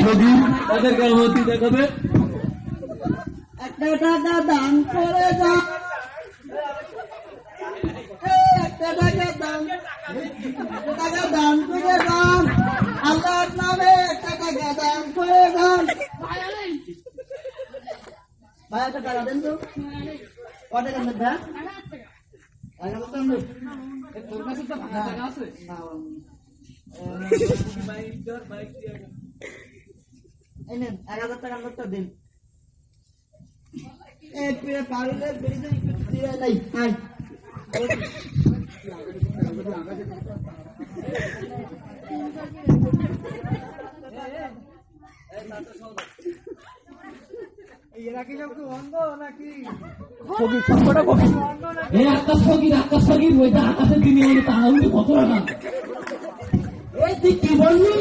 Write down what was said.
গরিব ফকির তাদেরকে অনুমতি দেখাবে। একটা টাকা দান করে দাও, একটা টাকা দান করে দাও, আল্লাহর নামে একটা টাকা দান করে দাও। ভাই একটা টাকা দেন তো, কত টাকা দেন ভাই? তোর কাছে তো টাকা আছে? এই নেন 1000 টাকার নোটটা দিন। পারলে বেরিয়ে দিয়ে নাই। এরা কি সব অন্ধ নাকি? ফকির সবকটা ফকির। এই আকাশ ফকির ওইটা আকাশের দিনে তাহলে কত টাকা? এই তুই কি বললি?